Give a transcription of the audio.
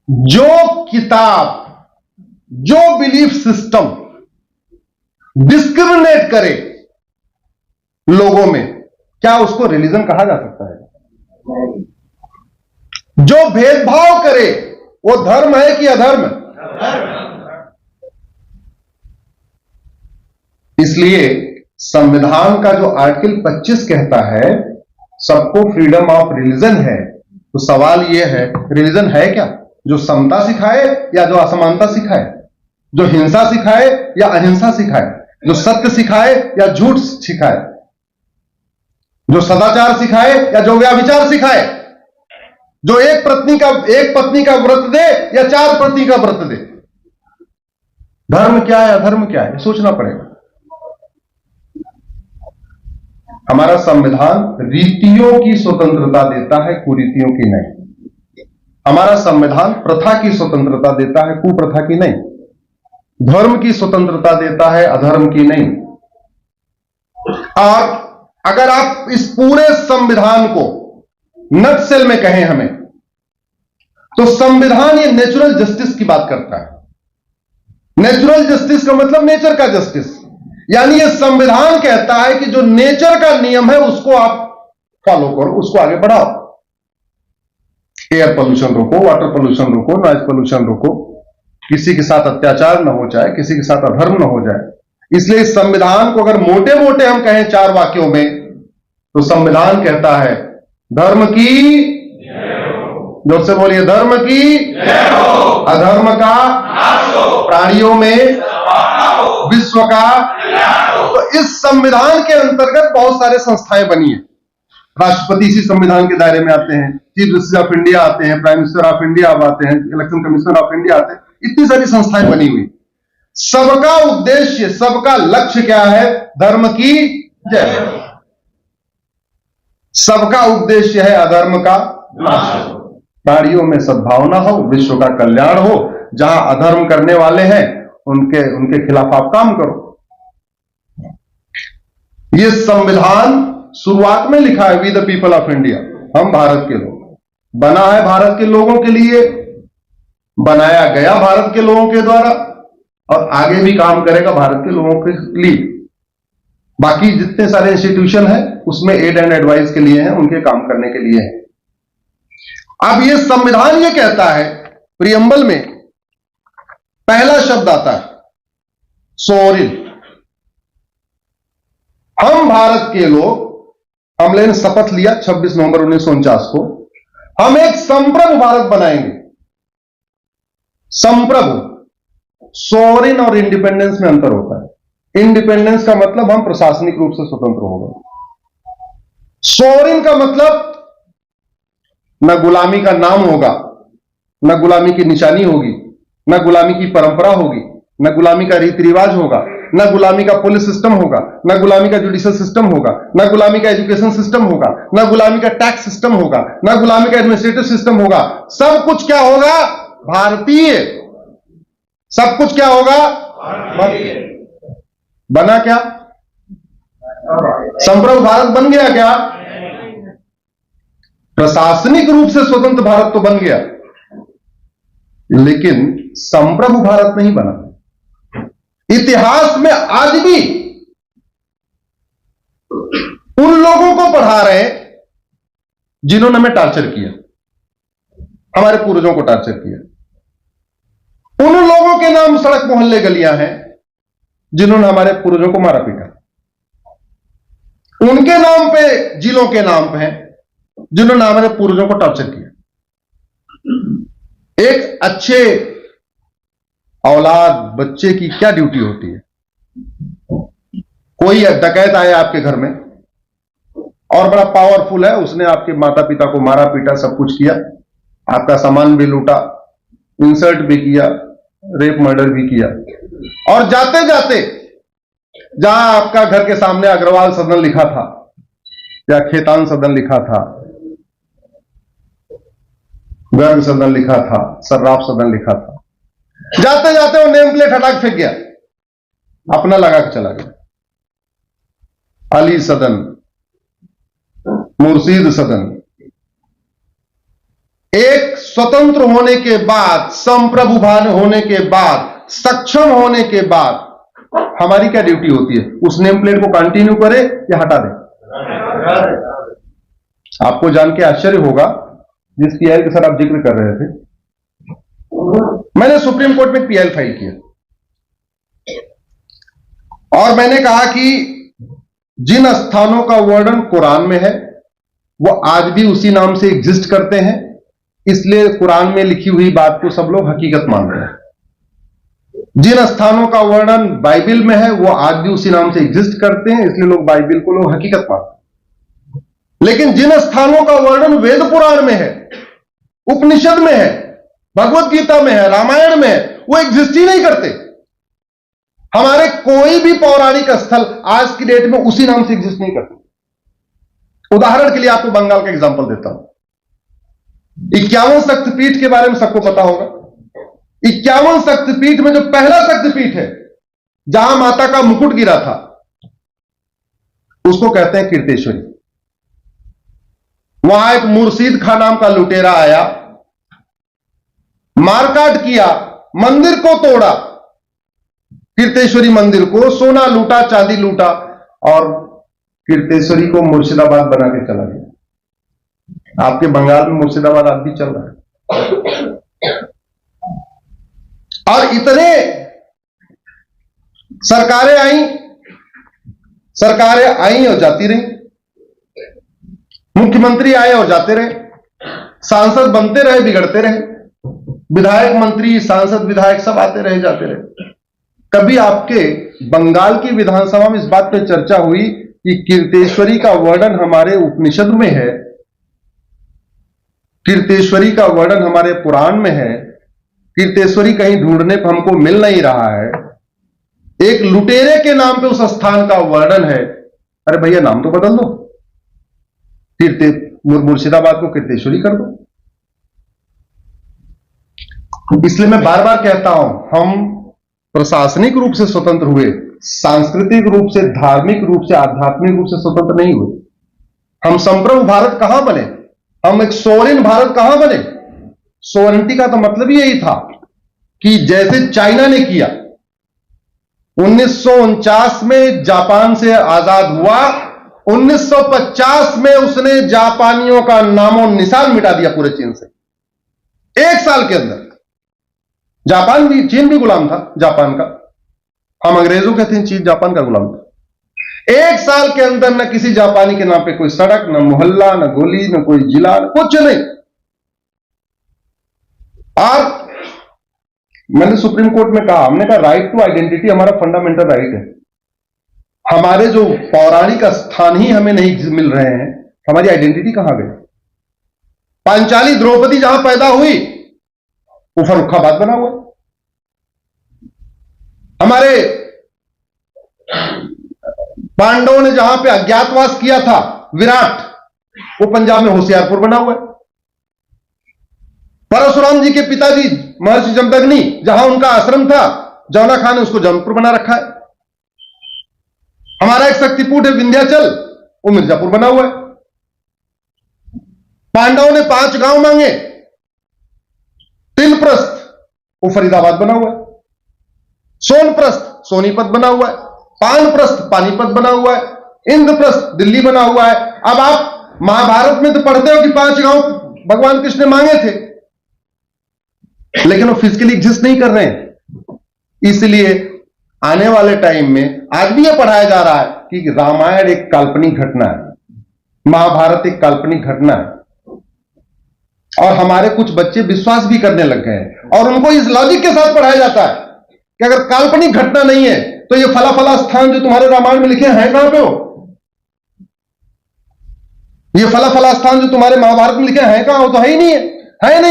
जो किताब, जो बिलीफ सिस्टम डिस्क्रिमिनेट करे लोगों में, क्या उसको रिलीजन कहा जा सकता है? जो भेदभाव करे वो धर्म है कि अधर्म? इसलिए संविधान का जो आर्टिकल 25 कहता है सबको फ्रीडम ऑफ रिलीजन है, तो सवाल यह है रिलीजन है क्या? जो समता सिखाए या जो असमानता सिखाए, जो हिंसा सिखाए या अहिंसा सिखाए, जो सत्य सिखाए या झूठ सिखाए, जो सदाचार सिखाए या जो व्याभिचार सिखाए, जो एक पत्नी का व्रत दे या 4 पत्नी का व्रत दे? धर्म क्या है, अधर्म क्या है, सोचना पड़ेगा। हमारा संविधान रीतियों की स्वतंत्रता देता है, कुरीतियों की नहीं। हमारा संविधान प्रथा की स्वतंत्रता देता है, कुप्रथा की नहीं। धर्म की स्वतंत्रता देता है, अधर्म की नहीं। और अगर आप इस पूरे संविधान को नटसेल में कहें हमें, तो संविधान ये नेचुरल जस्टिस की बात करता है। नेचुरल जस्टिस का मतलब नेचर का जस्टिस, यानी ये संविधान कहता है कि जो नेचर का नियम है उसको आप फॉलो करो, उसको आगे बढ़ाओ। एयर पोल्यूशन रोको, वाटर पोल्यूशन रोको, नॉइज पोल्यूशन रोको, किसी के साथ अत्याचार न हो जाए, किसी के साथ अधर्म न हो जाए। इसलिए इस संविधान को अगर मोटे मोटे हम कहें 4 वाक्यों में, तो संविधान कहता है धर्म की, जोर से बोलिए, धर्म की अधर्म का, प्राणियों में विश्व का। तो इस संविधान के अंतर्गत बहुत सारे संस्थाएं बनी है। राष्ट्रपति इसी संविधान के दायरे में आते हैं, चीफ जस्टिस ऑफ इंडिया आते हैं, प्राइम मिनिस्टर ऑफ इंडिया आते हैं, इलेक्शन कमिश्नर ऑफ इंडिया आते हैं। इतनी सारी संस्थाएं बनी हुई। सबका उद्देश्य, सबका लक्ष्य क्या है? धर्म की जय। सबका उद्देश्य है अधर्म का नाश हो, प्राणियों में सद्भावना हो, विश्व का कल्याण हो। जहां अधर्म करने वाले हैं उनके खिलाफ आप काम करो। यह संविधान शुरुआत में लिखा है we the people of India, हम भारत के लोग। बना है भारत के लोगों के लिए, बनाया गया भारत के लोगों के द्वारा, और आगे भी काम करेगा भारत के लोगों के लिए। बाकी जितने सारे इंस्टीट्यूशन हैं उसमें एड एंड एडवाइस के लिए हैं, उनके काम करने के लिए है। अब यह संविधान यह कहता है, प्रियम्बल में पहला शब्द आता है सोवरिन। हम भारत के लोग, हमने शपथ लिया 26 नवंबर 1949 को, हम एक संप्रभु भारत बनाएंगे। संप्रभु, सोवरिन और इंडिपेंडेंस में अंतर होता है। इंडिपेंडेंस का मतलब हम प्रशासनिक रूप से स्वतंत्र हो गए। सोवरिन का मतलब न गुलामी का नाम होगा, न गुलामी की निशानी होगी, न गुलामी की परंपरा होगी, न गुलामी का रीति रिवाज होगा, न गुलामी का पुलिस सिस्टम होगा, न गुलामी का जुडिशियल सिस्टम होगा, न गुलामी का एजुकेशन सिस्टम होगा, न गुलामी का टैक्स सिस्टम होगा, न गुलामी का एडमिनिस्ट्रेटिव सिस्टम होगा। सब कुछ क्या होगा? भारतीय। सब कुछ क्या होगा? भारतीय। बना क्या? संप्रभु भारत बन गया क्या? प्रशासनिक रूप से स्वतंत्र भारत तो बन गया, लेकिन संप्रभु भारत नहीं बना। इतिहास में आज भी उन लोगों को पढ़ा रहे हैं जिन्होंने हमें टॉर्चर किया, हमारे पूर्वजों को टॉर्चर किया। उन लोगों के नाम सड़क मोहल्ले गलियां हैं जिन्होंने हमारे पूर्वजों को मारा पीटा। उनके नाम पे, जिलों के नाम पे हैं जिन्होंने हमारे पूर्वजों को टॉर्चर किया। एक अच्छे औलाद, बच्चे की क्या ड्यूटी होती है? कोई डकैत आया आपके घर में और बड़ा पावरफुल है, उसने आपके माता पिता को मारा पीटा, सब कुछ किया, आपका सामान भी लूटा, इंसल्ट भी किया, रेप मर्डर भी किया, और जाते जाते जहां आपका घर के सामने अग्रवाल सदन लिखा था या खेतान सदन लिखा था, गर्ग सदन लिखा था, सर्राफ सदन लिखा था, जाते जाते वो नेम प्लेट हटा के फेंक गया, अपना लगा के चला गया। अली सदन, मुर्शीद सदन, एक स्वतंत्र होने के बाद, संप्रभु होने के बाद, सक्षम होने के बाद हमारी क्या ड्यूटी होती है? उस नेम प्लेट को कंटिन्यू करे या हटा दे? आपको जान के आश्चर्य होगा, जिस पीआई के साथ आप जिक्र कर रहे थे, मैंने सुप्रीम कोर्ट में पीआई फाइल किया और मैंने कहा कि जिन स्थानों का वर्णन कुरान में है वो आज भी उसी नाम से एग्जिस्ट करते हैं, इसलिए कुरान में लिखी हुई बात को सब लोग हकीकत मान रहे हैं। जिन स्थानों का वर्णन बाइबल में है वो आज भी उसी नाम से एग्जिस्ट करते हैं, इसलिए लोग बाइबल को लोग हकीकत मानते हैं। लेकिन जिन स्थानों का वर्णन वेद पुराण में है, उपनिषद में है, भगवत गीता में है, रामायण में है, वो एग्जिस्ट ही नहीं करते। हमारे कोई भी पौराणिक स्थल आज की डेट में उसी नाम से एग्जिस्ट नहीं करते। उदाहरण के लिए आपको बंगाल का एग्जांपल देता हूं। 51 शक्तिपीठ के बारे में सबको पता होगा। 51 शक्तिपीठ में जो पहला शक्तिपीठ है जहां माता का मुकुट गिरा था उसको कहते हैं कीर्तेश्वरी। वहां एक मुर्शीद खां नाम का लुटेरा आया, मारकाट किया, मंदिर को तोड़ा, कीर्तेश्वरी मंदिर को, सोना लूटा, चांदी लूटा और कीर्तेश्वरी को मुर्शिदाबाद बना के चला गया। आपके बंगाल में मुर्शिदाबाद आज भी चल रहा है। और इतने सरकारें आई और जाती रही, मुख्यमंत्री आए और जाते रहे, सांसद बनते रहे, बिगड़ते रहे, विधायक, मंत्री, सांसद, विधायक सब आते रहे, जाते रहे। कभी आपके बंगाल की विधानसभा में इस बात पर चर्चा हुई कि कीर्तेश्वरी का वर्णन हमारे उपनिषद में है, कीर्तेश्वरी का वर्णन हमारे पुराण में है, कीर्तेश्वरी कहीं ढूंढने पर हमको मिल नहीं रहा है, एक लुटेरे के नाम पे उस स्थान का वर्णन है। अरे भैया नाम तो बदल दो, मुर्शिदाबाद को कीर्तेश्वरी कर दो। इसलिए मैं बार बार कहता हूं, हम प्रशासनिक रूप से स्वतंत्र हुए, सांस्कृतिक रूप से, धार्मिक रूप से, आध्यात्मिक रूप से स्वतंत्र नहीं हुए। हम संप्रभु भारत कहां बने? हम एक सोवरेन भारत कहां बने? सोवरेनिटी का तो मतलब ही यही था कि जैसे चाइना ने किया, 1949 में जापान से आजाद हुआ, 1950 में उसने जापानियों का नामो निशान मिटा दिया पूरे चीन से। एक साल के अंदर चीन भी गुलाम था जापान का। हम अंग्रेजों के थे, चीन जापान का गुलाम था। एक साल के अंदर न किसी जापानी के नाम पे कोई सड़क, न मोहल्ला, न गली, न कोई जिला, कुछ नहीं। और मैंने सुप्रीम कोर्ट में कहा, हमने कहा राइट टू आइडेंटिटी हमारा फंडामेंटल राइट है। हमारे जो पौराणिक स्थान ही हमें नहीं मिल रहे हैं, हमारी आइडेंटिटी कहां गई? पांचाली द्रौपदी जहां पैदा हुई वो फर्रुखाबाद बना हुआ। हमारे पांडवों ने जहां पे अज्ञातवास किया था, विराट, वो पंजाब में होशियारपुर बना हुआ है। परशुराम जी के पिताजी महर्षि जमदग्नि, जहां उनका आश्रम था, जौना खान ने उसको जौनपुर बना रखा है। हमारा एक शक्तिपीठ है विंध्याचल, वो मिर्जापुर बना हुआ है। पांडवों ने 5 गांव मांगे, तिलप्रस्थ वो फरीदाबाद बना हुआ है, सोनप्रस्थ सोनीपत बना हुआ है, पानप्रस्थ पानीपत बना हुआ है, इंद्रप्रस्थ दिल्ली बना हुआ है। अब आप महाभारत में तो पढ़ते हो कि 5 गांव भगवान कृष्ण ने मांगे थे, लेकिन वो फिजिकली एग्जिस्ट नहीं कर रहे हैं। इसलिए आने वाले टाइम में आज भी यह पढ़ाया जा रहा है कि रामायण एक काल्पनिक घटना है, महाभारत एक काल्पनिक घटना है, और हमारे कुछ बच्चे विश्वास भी करने लग गए हैं। और उनको इस लॉजिक के साथ पढ़ाया जाता है कि अगर काल्पनिक घटना नहीं है तो ये फला फला स्थान जो तुम्हारे रामायण में लिखे हैं कहां पे हो? ये फला फला स्थान जो तुम्हारे महाभारत में लिखे हैं कहां हो? तो है ही नहीं है, है नहीं।